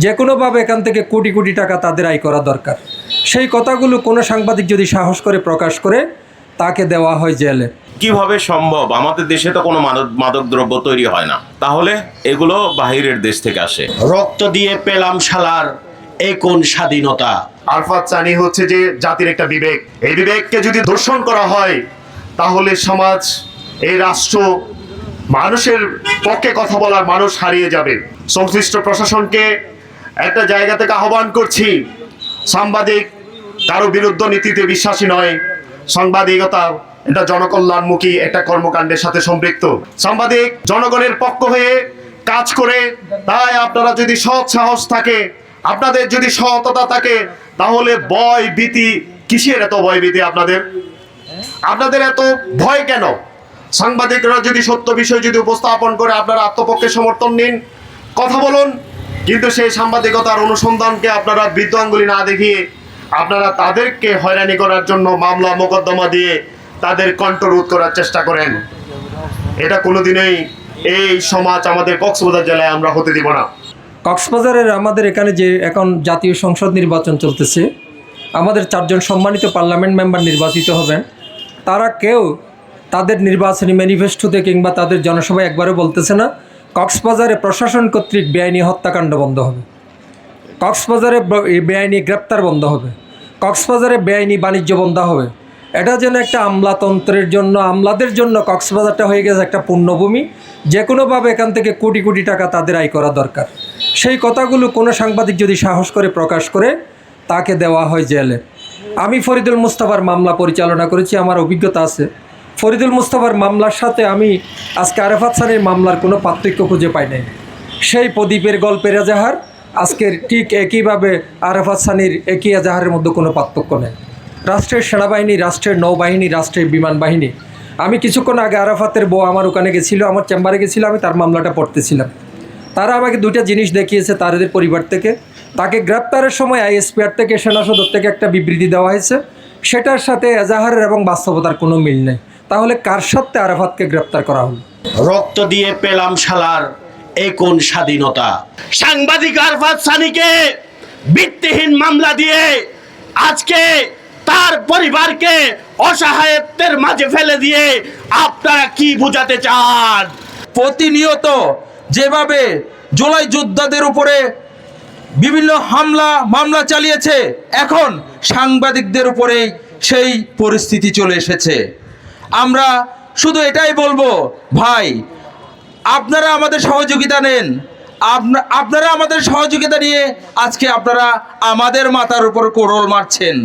যে কোনোভাবে এখান থেকে কোটি কোটি টাকা তাদের আয় করা দরকার। সেই কথাগুলো কোনো সাংবাদিক যদি সাহস করে প্রকাশ করে, তাকে দেওয়া হয় জেলে। কিভাবে সম্ভব? আমাদের দেশে তো কোনো মাদক দ্রব্য তৈরি হয় না, তাহলে এগুলো বাহিরের দেশ থেকে আসে। রক্ত দিয়ে পেলাম শালার এই কোন স্বাধীনতা। আরাফাত সানি হচ্ছে যে জাতির একটা বিবেক। এই বিবেককে যদি দর্শন করা হয়, তাহলে সমাজ, এই রাষ্ট্র, মানুষের পক্ষে কথা বলার মানুষ হারিয়ে যাবে। সংশ্লিষ্ট প্রশাসনকে একটা জায়গা থেকে আহ্বান করছি, সাংবাদিক কারো বিরুদ্ধ নীতিতে বিশ্বাসী নয়। সাংবাদিকতা এটা জনকল্যাণমুখী একটা কর্মকাণ্ডের সাথে সম্পৃক্ত। সাংবাদিক জনগণের পক্ষ হয়ে কাজ করে। তাই আপনারা যদি সৎ সাহস থাকে, আপনাদের যদি সততা থাকে, তাহলে ভয় ভীতি কিসের? এত ভয় ভীতি আপনাদের এত ভয় কেন? সাংবাদিকরা যদি সত্য বিষয় যদি উপস্থাপন করে, আপনারা আত্মপক্ষে সমর্থন নিন, কথা বলুন। কিন্তু সেই সাংবাদিকতার অনুসন্ধানকে আপনারা বৃদ্ধ আঙ্গুলি না দেখিয়ে আপনারা তাদেরকে হয়রানি করার জন্য মামলা মোকদ্দমা দিয়ে তাদের কণ্ঠরোধ করার চেষ্টা করেন। এটা কোনোদিনই এই সমাজ আমাদের কক্সবাজার জেলায় আমরা হতে দিব না। কক্সবাজারের আমাদের এখানে যে এখন জাতীয় সংসদ নির্বাচন চলতেছে, আমাদের 4 জন সম্মানিত পার্লামেন্ট মেম্বার নির্বাচিত হবেন। তারা কেউ তাদের নির্বাচনী ম্যানিফেস্টোতে কিংবা তাদের জনসভায় একবারও বলতেছে না কক্সবাজারে প্রশাসন কর্তৃক বেআইনি হত্যাকাণ্ড বন্ধ হবে, কক্সবাজারে বেআইনি গ্রেপ্তার বন্ধ হবে, কক্সবাজারে বেআইনি বাণিজ্য বন্ধ হবে। এটা যেন একটা আমলাতন্ত্রের জন্য, আমলাদের জন্য কক্সবাজারটা হয়ে গেছে একটা পুণ্যভূমি। যে কোনোভাবে এখান থেকে কোটি কোটি টাকা তাদের আয় করা দরকার। সেই কথাগুলো কোনো সাংবাদিক যদি সাহস করে প্রকাশ করে, তাকে দেওয়া হয় জেলে। আমি ফরিদুল মুস্তাফার মামলা পরিচালনা করেছি, আমার অভিজ্ঞতা আছে। ফরিদুল মুস্তাফার মামলার সাথে আমি আজকে আরাফাত সানির মামলার কোনো পার্থক্য খুঁজে পাই নাই। সেই প্রদীপের গল্পের এজাহার আজকের ঠিক একইভাবে আরাফাত সানির একই এজাহারের মধ্যে কোনো পার্থক্য নেই। রাষ্ট্রের সেনাবাহিনী, রাষ্ট্রের নৌবাহিনী, রাষ্ট্রের বিমান বাহিনী। আমি কিছুক্ষণ আগে আরাফাতের বউ আমার ওখানে গেছিলো, আমার চেম্বারে গেছিলো, আমি তার মামলাটা পড়তেছিলাম। তারা আমাকে 2টা জিনিস দেখিয়েছে তাদের পরিবার থেকে। তাকে গ্রেপ্তারের সময় আইএসপিআর থেকে, সেনা সদর থেকে একটা বিবৃতি দেওয়া হয়েছে, সেটার সাথে এজাহারের এবং বাস্তবতার কোনো মিল নেই। তাহলে কার সাথে আরাফাতকে গ্রেপ্তার করা হলো? রক্ত দিয়ে পেলাম শালার এই কোন স্বাধীনতা। সাংবাদিক আরাফাত সানিকে ভিত্তিহীন মামলা দিয়ে আজকে তার পরিবারকে অসহায়ত্বের মাঝে ফেলে দিয়ে আপনারা কি বোঝাতে চান? প্রতিনিয়ত যেভাবে জুলাই যোদ্ধাদের উপরে বিভিন্ন মামলা চালিয়েছে, এখন সাংবাদিকদের উপরে সেই পরিস্থিতি চলে এসেছে। আমরা শুধু এটাই বলবো, ভাই আপনারা আমাদের সহযোগিতা নেন। আপনারা আমাদের সহযোগিতা নিয়ে আজকে আপনারা আমাদের মাথার উপর কোড়ল মারছেন।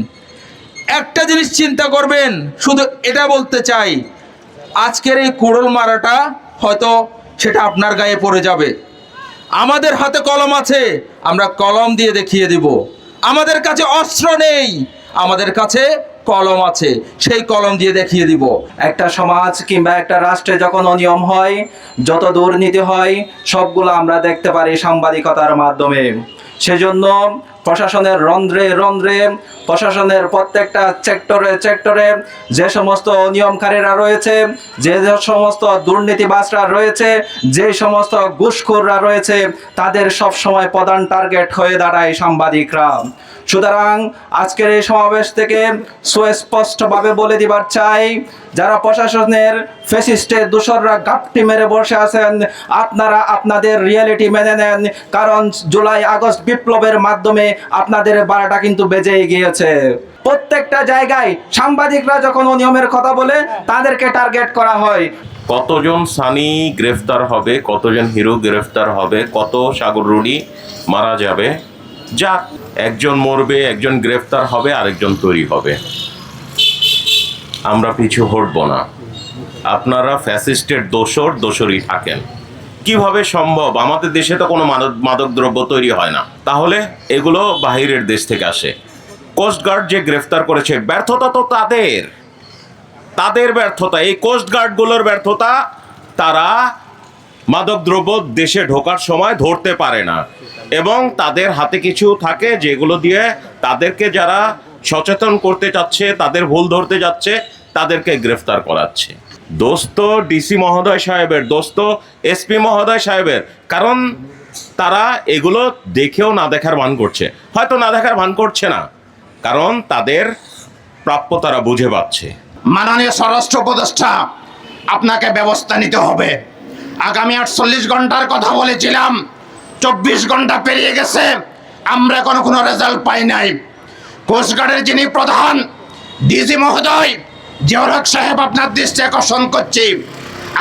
একটা জিনিস চিন্তা করবেন, শুধু এটা বলতে চাই, আজকের এই কোড়ল মারাটা হয়তো সেটা আপনার গায়ে পড়ে যাবে। আমাদের হাতে কলম আছে, আমরা কলম দিয়ে দেখিয়ে দিব। আমাদের কাছে অস্ত্র নেই, আমাদের কাছে কলম আছে, সেই কলম দিয়ে দেখিয়ে দিব। একটা সমাজ কিংবা একটা রাষ্ট্রে যখন অনিয়ম হয়, যত দুর্নীতি হয়, সবগুলো আমরা দেখতে পারি সাংবাদিকতার মাধ্যমে। সেজন্য প্রশাসনের রন্ধ্রে রন্ধ্রে, প্রশাসনের প্রত্যেকটা সেক্টরে যে সমস্ত নিয়মকারীরা রয়েছে, যে সমস্ত দুর্নীতিবাজরা রয়েছে, যে সমস্ত ঘুষখোররা রয়েছে, তাদের সব সময় প্রধান টার্গেট হয়ে দাঁড়ায় সাংবাদিকরা। সুতরাং আজকের এই সমাবেশ থেকে সুস্পষ্টভাবে বলে দিবার চাই, যারা প্রশাসনের ফ্যাসিস্টের দোসররা গাপটি মেরে বসে আছেন, আপনারা আপনাদের রিয়েলিটি মেনে নেন। কারণ জুলাই আগস্ট বিপ্লবের মাধ্যমে আপনাদের বারোটা কিন্তু বেজেই গিয়েছে। প্রত্যেকটা জায়গায় সাংবাদিকরা যখন অনিয়মের কথা বলে, তাদেরকে টার্গেট করা হয়। কতজন সানি গ্রেফতার হবে, কতজন হিরো গ্রেফতার হবে, কত সাগর রুনি মারা যাবে, যাক, একজন মরবে, একজন গ্রেফতার হবে, আরেকজন তৈরি হবে। আমরা পিছু হটব না। আপনারা ফ্যাসিস্টের দোসরই থাকেন। কিভাবে সম্ভব? আমাদের দেশে তো কোনো মাদক দ্রব্য তৈরি হয় না, তাহলে এগুলো বাহিরের দেশ থেকে আসে। কোস্টগার্ড যে গ্রেফতার করেছে, ব্যর্থতা তো তাদের ব্যর্থতা, এই কোস্টগার্ডগুলোর ব্যর্থতা। তারা মাদকদ্রব্য দেশে ঢোকার সময় ধরতে পারে না, এবং তাদের হাতে কিছু থাকে যেগুলো দিয়ে তাদেরকে যারা সচেতন করতে চাচ্ছে, তাদের ভুল ধরতে যাচ্ছে, তাদেরকে গ্রেফতার করাচ্ছে। দোস্ত ডিসি মহোদয় সাহেবের, দোস্ত এসপি মহোদয় সাহেবের, কারণ তারা এগুলো দেখেও না দেখার ভান করছে। হয়তো না দেখার ভান করছে না, কারণ তাদের প্রাপ্য তারা বুঝে পাচ্ছে। মাননীয় স্বরাষ্ট্র উপদেষ্টা, আপনাকে ব্যবস্থা নিতে হবে। আগামী 48 ঘন্টার কথা বলেছিলাম, 24 ঘন্টা পেরিয়ে গেছে, আমরা কোনো রেজাল্ট পাই নাই। কোস্টগার্ডের যিনি প্রধান ডিজি মহোদয় জিয়াউল হক সাহেব, আপনার দৃষ্টি আকর্ষণ করছি,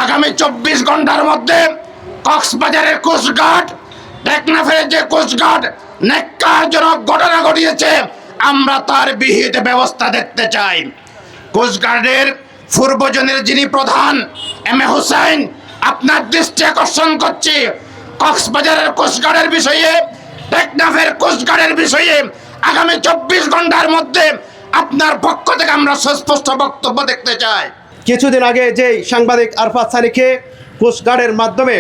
আগামী 24 ঘন্টার মধ্যে কক্সবাজারের কোস্টগার্ড, টেকনাফের যে কোস্টগার্ড ন্যাক্কারজনক ঘটনা ঘটিয়েছে, আমরা তার বিহিত ব্যবস্থা দেখতে চাই। কোস্টগার্ডের পূর্বজনের যিনি প্রধান এম এ হুসাইন, আপনার দৃষ্টি আকর্ষণ করছি, কক্সবাজারের কোস্টগার্ডের বিষয়ে, টেকনাফের কোস্টগার্ডের বিষয়ে আগামী 24 ঘন্টার মধ্যে আপনার পক্ষ থেকে আমরা সুস্পষ্ট বক্তব্য দেখতে চাই। কিছুদিন আগে যেই সাংবাদিক আরফাত সানিকে কোস্টগার্ডের মাধ্যমে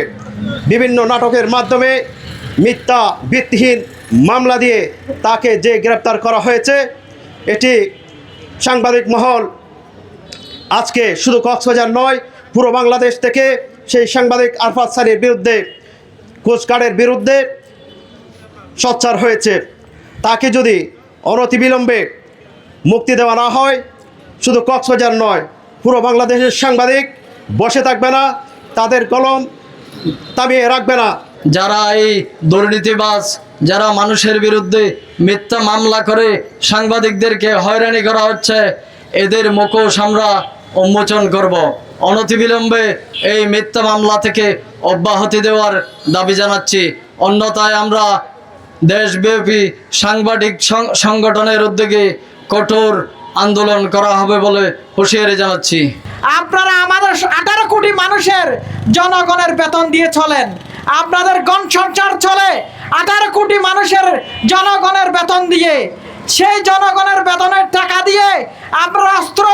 বিভিন্ন নাটকের মাধ্যমে মিথ্যা ভিত্তিহীন মামলা দিয়ে তাকে যে গ্রেপ্তার করা হয়েছে, এটি সাংবাদিক মহল আজকে শুধু কক্সবাজার নয়, পুরো বাংলাদেশ থেকে সেই সাংবাদিক আরফাত সানির বিরুদ্ধে, কোস্টগার্ডের বিরুদ্ধে সোচ্চার হয়েছে। তাকে যদি অনতিবিলম্বে মুক্তি দেওয়া না হয়, শুধু কক্সবাজার নয়, পুরো বাংলাদেশের সাংবাদিক বসে থাকবে না, তাদের কলম থামিয়ে রাখবে না। যারা এই দুর্নীতিবাজ, যারা মানুষের বিরুদ্ধে মিথ্যা মামলা করে সাংবাদিকদেরকে হয়রানি করা হচ্ছে, এদের মুখোশ আমরা উন্মোচন করব। অনতিবিলম্বে এই মিথ্যা মামলা থেকে অব্যাহতি দেওয়ার দাবি জানাচ্ছি। অন্যথায় আমরা দেশব্যাপী সাংবাদিক সংগঠনের উদ্যোগে কঠোর আন্দোলন করা হবে বলে হুঁশিয়ারি জানাচ্ছি। আপনারা আমাদের 18 কোটি মানুষের জনগণের বেতন দিয়ে চলেন, আপনাদের গণসংসার চলে 18 কোটি মানুষের জনগণের বেতন দিয়ে। সেই জনগণের বেতনের টাকা দিয়ে আপনারা অস্ত্র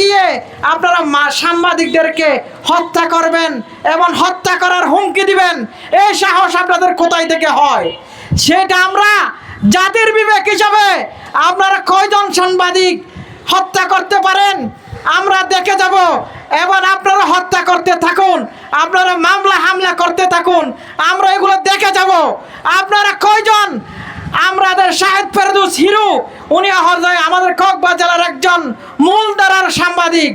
গিয়ে আপনারা সাংবাদিকদেরকে হত্যা করবেন এবং হত্যা করার হুমকি দিবেন। এই সাহস আপনাদের কোথায় থেকে হয়? সেটা আমরা জাতির বিবেক হিসাবে আপনারা কয়জন সাংবাদিক হত্যা করতে পারেন আমরা দেখে যাব। এবার আপনারা হত্যা করতে থাকুন, আপনারা মামলা হামলা করতে থাকুন, আমরা এগুলো দেখে যাব। আপনারা কয়জন? আমাদের শাহেদ ফেরদৌস হিরু, উনি আমাদের কক্সবাজারের একজন মূলধারার সাংবাদিক।